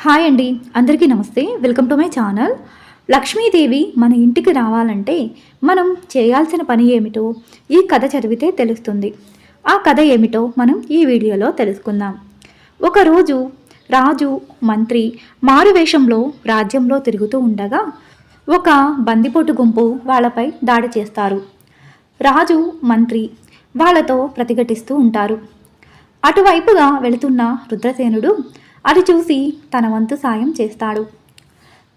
Hi అండి, అందరికీ నమస్తే. Welcome to my channel. Lakshmidevi మన ఇంటికి రావాలంటే మనం చేయాల్సిన పని ఏమిటో ఈ కథ చదివితే తెలుస్తుంది. ఆ కథ ఏమిటో మనం ఈ వీడియోలో తెలుసుకుందాం. ఒకరోజు రాజు మంత్రి మారువేషంలో రాజ్యంలో తిరుగుతూ ఉండగా ఒక బందిపోటు గుంపు వాళ్ళపై దాడి చేస్తారు. రాజు మంత్రి వాళ్ళతో ప్రతిఘటిస్తూ ఉంటారు. అటువైపుగా వెళుతున్న రుద్రసేనుడు అది చూసి తన వంతు సాయం చేస్తాడు.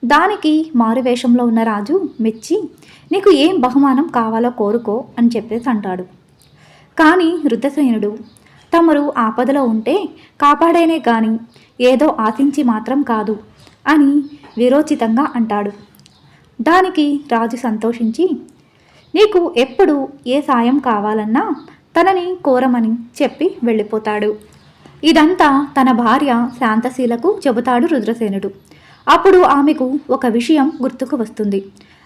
దానికి మారువేషంలో ఉన్న రాజు మెచ్చి, నీకు ఏం బహుమానం కావాలో కోరుకో అని చెప్పేసి అంటాడు. కానీ రుద్రసేనుడు, తమరు ఆపదలో ఉంటే కాపాడేనే కానీ ఏదో ఆశించి మాత్రం కాదు అని విరోచితంగా అంటాడు. దానికి రాజు సంతోషించి, నీకు ఎప్పుడు ఏ సాయం కావాలన్నా తనని కోరమని చెప్పి వెళ్ళిపోతాడు. ఇదంతా తన భార్య శాంతశీలకు చెబుతాడు రుద్రసేనుడు. అప్పుడు ఆమెకు ఒక విషయం గుర్తుకు వస్తుంది.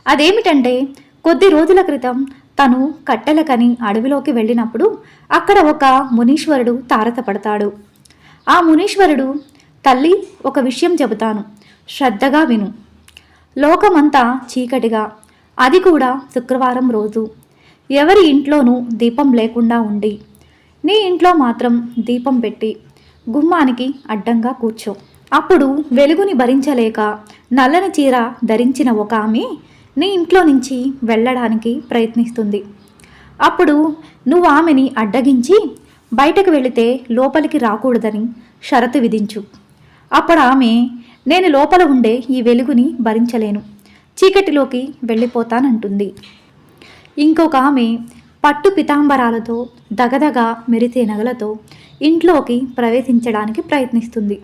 అదేమిటంటే, కొద్ది రోజుల క్రితం తను కట్టెలకని అడవిలోకి వెళ్ళినప్పుడు అక్కడ ఒక మునీశ్వరుడు తారసపడతాడు. ఆ మునీశ్వరుడు, తల్లి, ఒక విషయం చెబుతాను, శ్రద్ధగా విను. లోకమంతా చీకటిగా, అది కూడా శుక్రవారం రోజు, ఎవరి ఇంట్లోనూ దీపం లేకుండా ఉండి నీ ఇంట్లో మాత్రం దీపం పెట్టి గుమ్మానికి అడ్డంగా కూర్చో. అప్పుడు వెలుగుని భరించలేక నల్లని చీర ధరించిన ఒక ఆమె నీ ఇంట్లో నుంచి వెళ్ళడానికి ప్రయత్నిస్తుంది. అప్పుడు నువ్వు ఆమెని అడ్డగించి బయటకు వెళితే లోపలికి రాకూడదని షరతు విధించు. అప్పుడు ఆమె, నేను లోపల ఉండే ఈ వెలుగుని భరించలేను, చీకటిలోకి వెళ్ళిపోతానంటుంది. ఇంకొక ఆమె పట్టు పితాంబరాలతో దగదగా మెరిసే నగలతో ఇంట్లోకి ప్రవేశించడానికి ప్రయత్నిస్తుంది.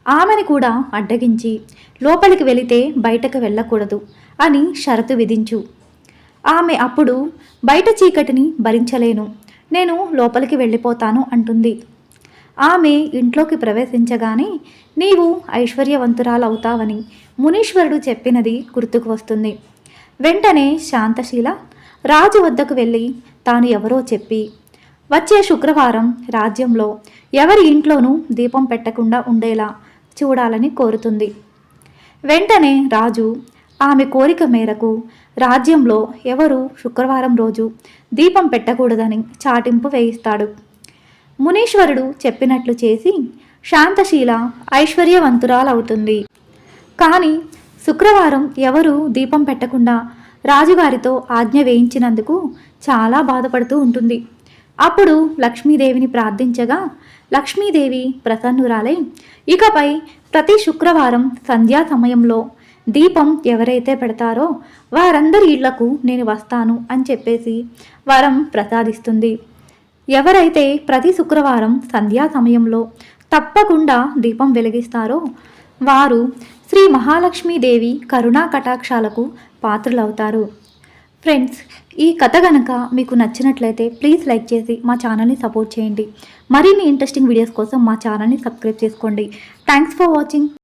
ఆమెను కూడా అడ్డగించి లోపలికి వెళితే బయటకు వెళ్ళకూడదు అని షరతు విధించు. ఆమె అప్పుడు, బయట చీకటిని భరించలేను, నేను లోపలికి వెళ్ళిపోతాను అంటుంది. ఆమె ఇంట్లోకి ప్రవేశించగానే నీవు ఐశ్వర్యవంతురాలవుతావని మునీశ్వరుడు చెప్పినది గుర్తుకు వస్తుంది. వెంటనే శాంతశీల రాజు వద్దకు వెళ్ళి తాను ఎవరో చెప్పి వచ్చే శుక్రవారం రాజ్యంలో ఎవరి ఇంట్లోనూ దీపం పెట్టకుండా ఉండేలా చూడాలని కోరుతుంది. వెంటనే రాజు ఆమె కోరిక మేరకు రాజ్యంలో ఎవరు శుక్రవారం రోజు దీపం పెట్టకూడదని చాటింపు వేయిస్తాడు. మునీశ్వరుడు చెప్పినట్లు చేసి శాంతశీల ఐశ్వర్యవంతురాలవుతుంది. కానీ శుక్రవారం ఎవరు దీపం పెట్టకుండా రాజుగారితో ఆజ్ఞ వేయించినందుకు చాలా బాధపడుతూ ఉంటుంది. అప్పుడు లక్ష్మీదేవిని ప్రార్థించగా లక్ష్మీదేవి ప్రసన్నురాలై, ఇకపై ప్రతి శుక్రవారం సంధ్యా సమయంలో దీపం ఎవరైతే పెడతారో వారందరి ఇళ్లకు నేను వస్తాను అని చెప్పేసి వరం ప్రసాదిస్తుంది. ఎవరైతే ప్రతి శుక్రవారం సంధ్యా సమయంలో తప్పకుండా దీపం వెలిగిస్తారో వారు శ్రీ మహాలక్ష్మీదేవి కరుణా కటాక్షాలకు పాత్రులవుతారు. ఫ్రెండ్స్, ఈ కథ గనక మీకు నచ్చినట్లయితే ప్లీజ్ లైక్ చేసి మా ఛానల్ని సపోర్ట్ చేయండి. మరిన్ని ఇంట్రెస్టింగ్ వీడియోస్ కోసం మా ఛానల్ని సబ్స్క్రైబ్ చేసుకోండి. Thanks for watching.